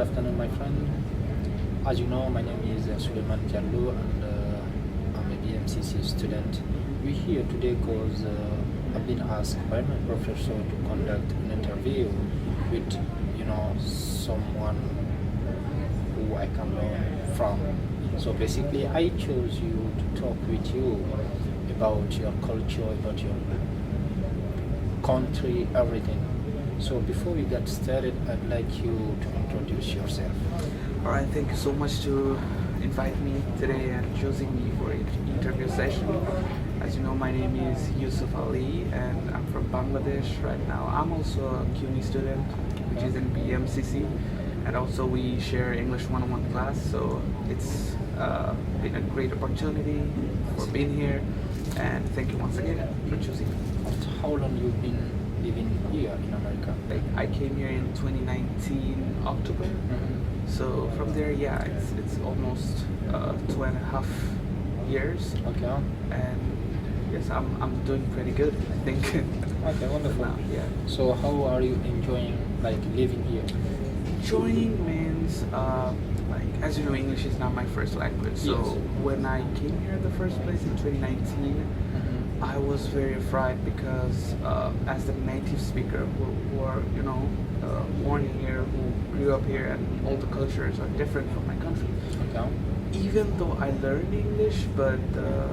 afternoon, my friend. As you know, my name is Suleiman Diallo, and I'm a BMCC student. We're here today because I've been asked by my professor to conduct an interview with, someone who I can learn from. So basically, I chose you to talk with you about your culture, about your country, everything. So before we get started, I'd like you to introduce yourself. All right, thank you so much to invite me today and choosing me for an interview session. As you know, my name is Yusuf Ali and I'm from Bangladesh right now. I'm also a CUNY student, which is in BMCC, and also we share English 101 class, so it's been a great opportunity for being here, and thank you once again for choosing me. How long you've been living here in America? Like, I came here in 2019 October. So from there, yeah, it's almost 2.5 years. Okay. And yes, I'm doing pretty good, I think. Okay, wonderful. Now, yeah. So how are you enjoying living here? Enjoying means as you know, English is not my first language. So Yes. when I came here in the first place in 2019, I was very afraid because as the native speaker who are born here, who grew up here, and all the cultures are different from my country. Okay. Even though I learned English, but the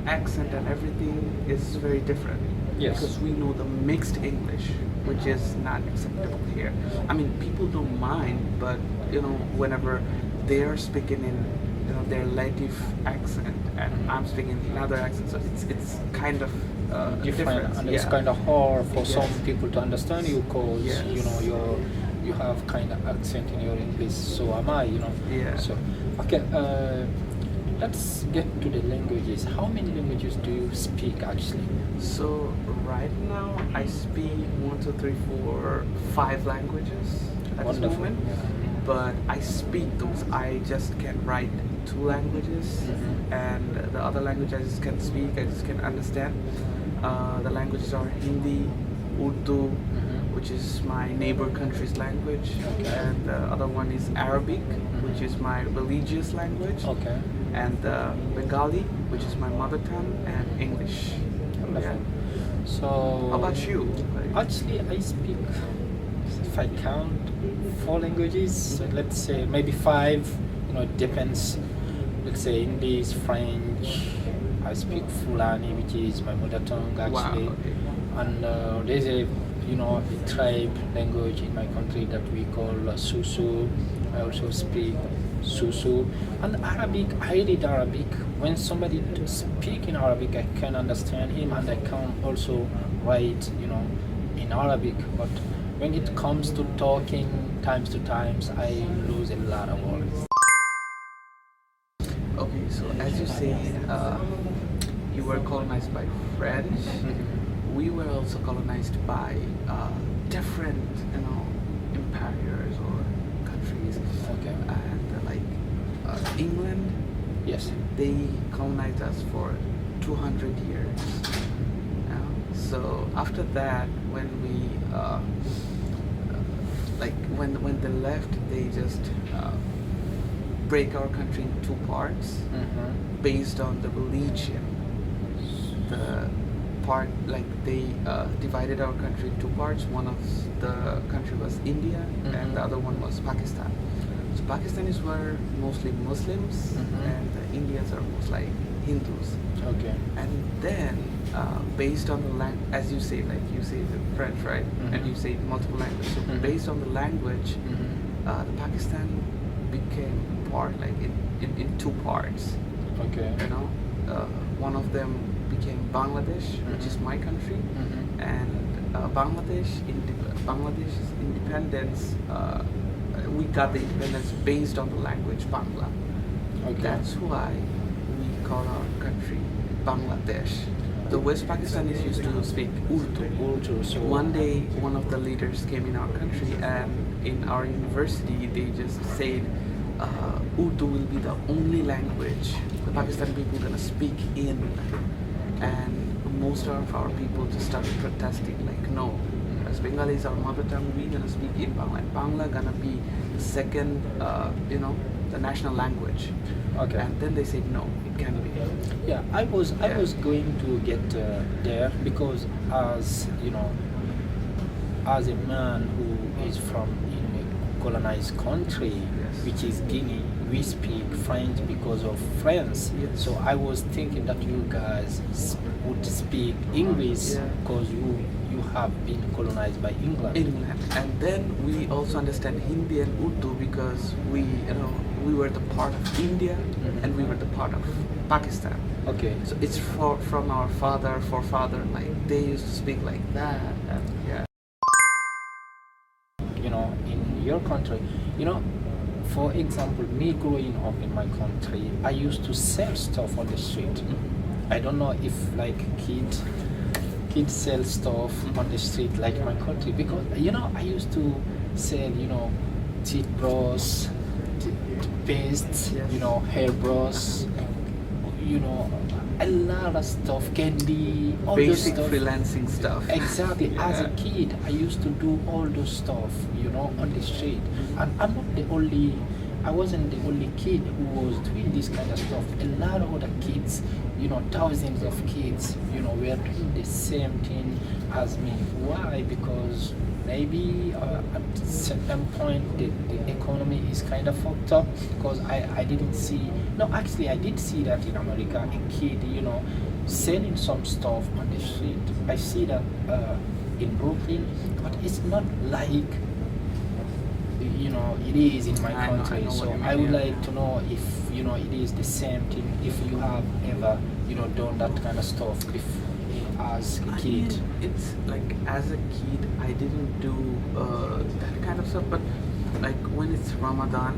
accent and everything is very different. Yes. Because we know the mixed English, which is not acceptable here. I mean, people don't mind, but whenever they are speaking in their native accent and I'm speaking another accent, so it's kind of Different, and it's yeah. kind of hard for Yes. some people to understand you because Yes. you have kind of accent in your English. So am I, Yeah. So okay, let's get to the languages. How many languages do you speak actually? So right now I speak 1, 2, 3, 4, 5 languages at this Wonderful. moment. But I speak those. I just can write 2 languages, and the other language I just can't speak. I just can't understand. The languages are Hindi, Urdu, which is my neighbor country's language, and the other one is Arabic, which is my religious language, Okay. and Bengali, which is my mother tongue, and English. Wonderful. Yeah. So How about you? actually, I speak, if I count, 4 languages. So let's say maybe 5. It depends. Let's say English, French. I speak Fulani, which is my mother tongue actually. Wow, okay. And there's a tribe language in my country that we call Susu. I also speak Susu. And Arabic, I read Arabic. When somebody to speak in Arabic, I can understand him, and I can also write in Arabic. But when it comes to talking times to times, I lose a lot of words. Okay, so as you say, you were colonized by French. We were also colonized by different, empires or countries. Okay. And England, Yes. they colonized us for 200 years. So after that, when we when they left, they just break our country in 2 parts based on the religion. The part, they divided our country in 2 parts. One of the country was India, and the other one was Pakistan. So Pakistanis were mostly Muslims, and the Indians are most like Hindus. Okay. And then, based on the as you say, you say the French, right? And you say multiple languages. So based on the language, the Pakistan became part, in 2 parts. Okay. One of them became Bangladesh, which is my country, and Bangladesh's independence. We got the independence based on the language Bangla. Okay. That's why we call our country Bangladesh. The West Pakistanis used to speak Urdu. Urdu. So One day, one of the leaders came in our country, and in our university, they just said Urdu will be the only language the Pakistani people are gonna speak in, and most of our people just started protesting, no, because Bengali is our mother tongue. We're gonna speak in Bangla, and Bangla gonna be the second, the national language. Okay. And then they said no, it can't be. Yeah, I was Yeah. going to get there because as you know, as a man who is from in a colonized country, Yes. which is Guinea, we speak French because of friends. Yes. So I was thinking that you guys would speak English Yeah. because you have been colonized by England. England, and then we also understand Hindi and Urdu because we were the part of India Mhm. and we were the part of Pakistan. Okay. So it's from our forefather, like they used to speak like that, and yeah. You know, in your country, you know, for example, me growing up in my country, I used to sell stuff on the street. I don't know if like kids sell stuff on the street like my country, because I used to sell teeth brush, paste, Yes. hair brush, a lot of stuff, candy, all those Basic stuff. freelancing stuff. Exactly. As a Yeah. kid, I used to do all those stuff, on the street. And I wasn't the only kid who was doing this kind of stuff. A lot of other kids, thousands of kids, were doing the same thing as me. Why? Because maybe at certain point the economy is kind of fucked up, because I didn't see, no, actually I did see that in America, a kid, selling some stuff on the street. I see that in Brooklyn, but it's not like it is in my I know country. what So you mean, I would yeah. like to know if it is the same thing, if you have ever done that kind of stuff as a I kid. mean, it's like as a kid, I didn't do that kind of stuff, but like when it's Ramadan,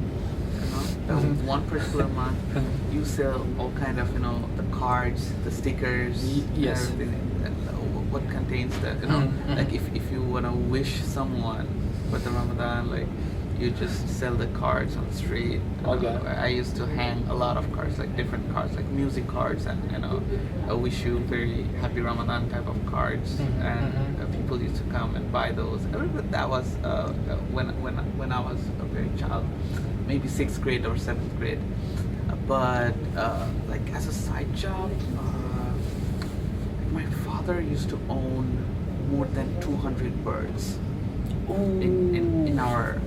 that Mhm. one particular month, you sell all kind of the cards, the stickers, Yes. everything, what contains that, Mhm. like if you wanna wish someone for the Ramadan, like you just sell the cards on the street. Okay. I used to hang a lot of cards, like different cards, like music cards, and I wish you very happy Ramadan type of cards, Mhm, and mhm. people used to come and buy those. I remember that was when I was a very child, maybe 6th grade or 7th grade. But like as a side job, my father used to own more than 200 birds in our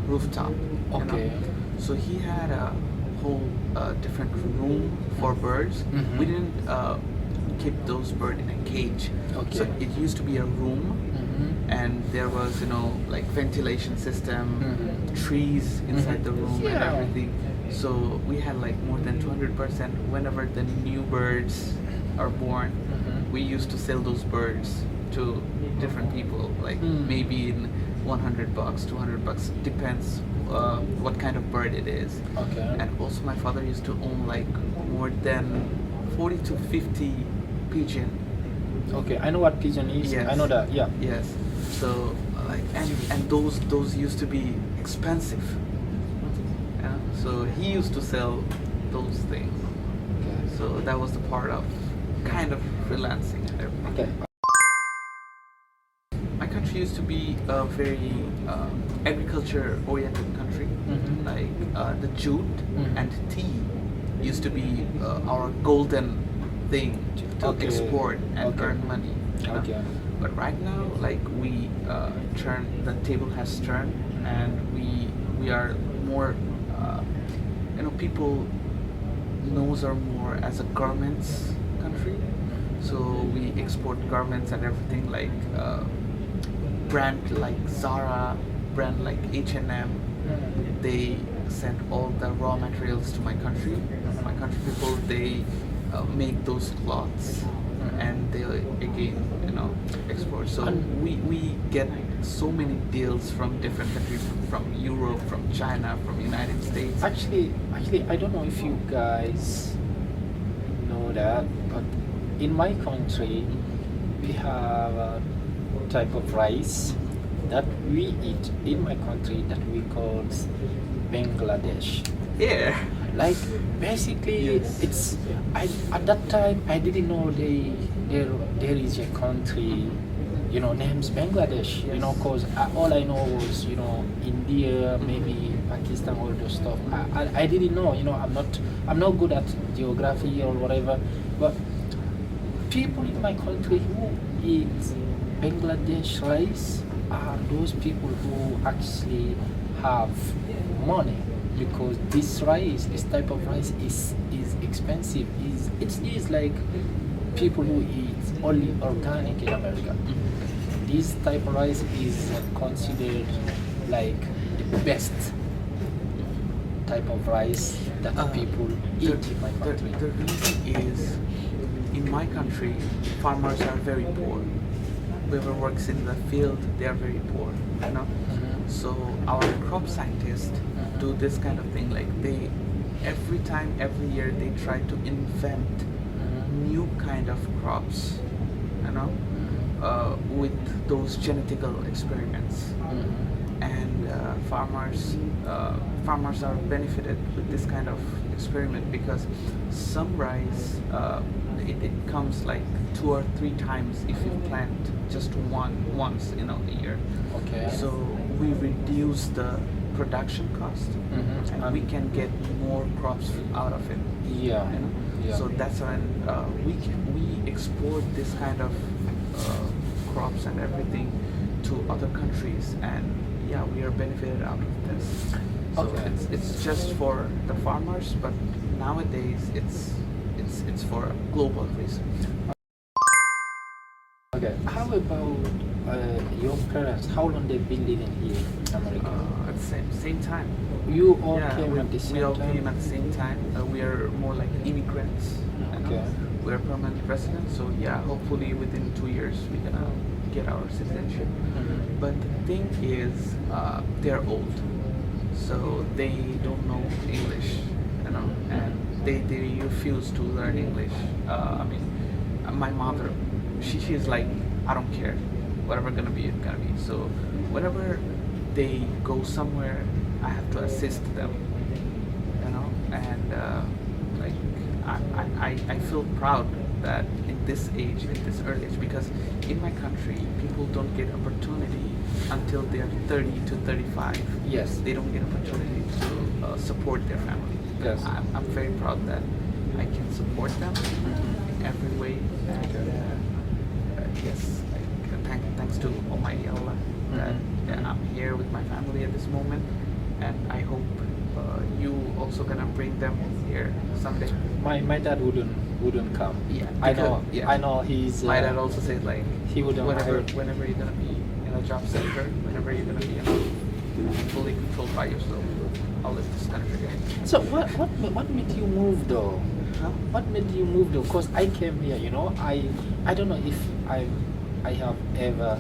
rooftop. Okay. So he had a whole different room for birds. Mhm. We didn't keep those birds in a cage. Okay. So it used to be a room, Mhm. and there was like ventilation system, Mhm. trees inside Mhm. the room and Yeah. everything. So we had like more than 200%. Whenever the new birds are born, Mhm. we used to sell those birds to different people, like Mm. maybe in $100, $200, depends what kind of bird it is. Okay. And also my father used to own like more than 40 to 50 pigeon. Okay, I know what pigeon is. Yes. I know that. Yeah. Yes. So like and those used to be expensive. Yeah. So he used to sell those things. Okay. So that was the part of kind of freelancing and everything. Okay. My country used to be a very agriculture-oriented country. Mhm. Like the jute Mhm. and tea used to be our golden thing to Okay. export and Okay. earn money. Okay. But right now, like we the table has turned, and we are more, people knows are more as a garments country. So we export garments and everything, like brand like Zara, brand like H&M. They send all the raw materials to my country. My country people, they make those cloths, and they again export. So And- we get so many deals from different countries, from Europe, from China, from United States. Actually, I don't know if you guys know that, but in my country, we have a type of rice that we eat in my country that we call Bangladesh. Yeah. Like basically, Yes. it's at that time I didn't know there is a country names Bangladesh, cause all I know was, India, maybe Pakistan, all those stuff. I didn't know, I'm not good at geography or whatever, but people in my country who eat Bangladesh rice are those people who actually have money, because this type of rice is expensive. It is like people who eat only organic in America. This type of rice is considered like the best type of rice that people eat in my country. The reason is, in my country, farmers are very poor. Whoever works in the field, they are very poor. So our crop scientists do this kind of thing. Like every year, they try to invent new kind of crops, with those genetical experiments. And farmers are benefited with this kind of experiment, because some rice it comes like 2 or 3 times if you plant just once in a year. Okay. So we reduce the production cost, and we can get more crops out of it. Yeah. Yeah. So that's when we export this kind of crops and everything to other countries, and yeah, we are benefited out of this. So Okay. it's just for the farmers, but nowadays it's for a global reason. Okay. How about your parents? How long they've been living here in America? At the same time. You all Yeah, came at the same we all time? came at the same time. We are more like immigrants. Okay. We are permanent residents, so yeah, hopefully within 2 years we're gonna get our citizenship. But the thing is, they're old, so they don't know English, and they refuse to learn English. My mother, she's like, I don't care, whatever gonna be, it's gonna be. So whenever they go somewhere, I have to assist them, and like I feel proud that in this age, in this early age, because in my country, people don't get opportunity until they are 30 to 35. Yes. They don't get opportunity to support their family. Yes. I'm very proud that I can support them in every way. And yes, thanks to Almighty Allah that I'm here with my family at this moment, and I hope you also gonna bring them here someday. My dad wouldn't come. Yeah, I know. because- yeah. I know he's. My dad also said like he wouldn't hurt. whenever you're gonna be in a job center, whenever you're gonna be fully controlled by yourself, I'll leave this country. So what made you move though? Huh? What made you move though? Because I came here, I don't know if I have ever,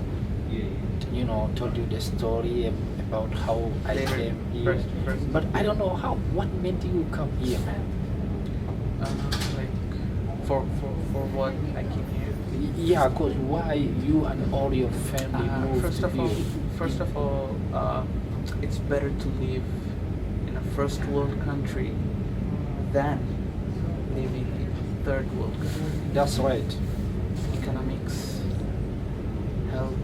told you the story about how I Later, came here. first. But I don't know what made you come here, man. Like for what I came here. Yeah, cause why you and all your family moved First to of all, here? it's better to live in a first world country than living in a third world country. That's right. Economics, health,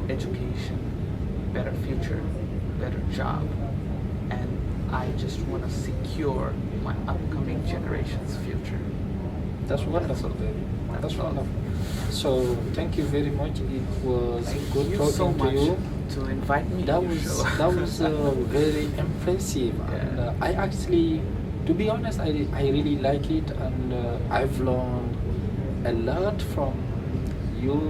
education, better future, better job, and I just want to secure my upcoming generation's future. That's wonderful, baby. That's all. wonderful. So thank you very much. It was Thank good you talking so much to you. to invite me. That to your was show. that was very impressive, and I actually, to be honest, I really like it, and I've learned a lot from you,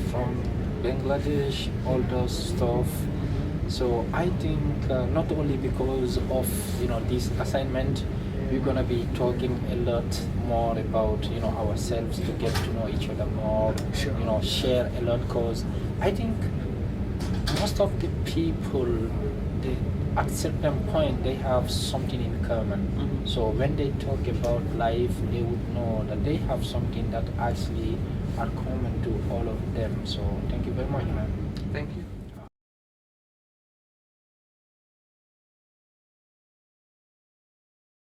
from Bangladesh, all those stuff. So I think not only because of this assignment, we're gonna be talking a lot more about ourselves, to get to know each other more. Sure. Share a lot, cause I think most of the people, at certain point they have something in common. So when they talk about life, they would know that they have something that actually are common to all of them. So thank you very much, man. Thank you.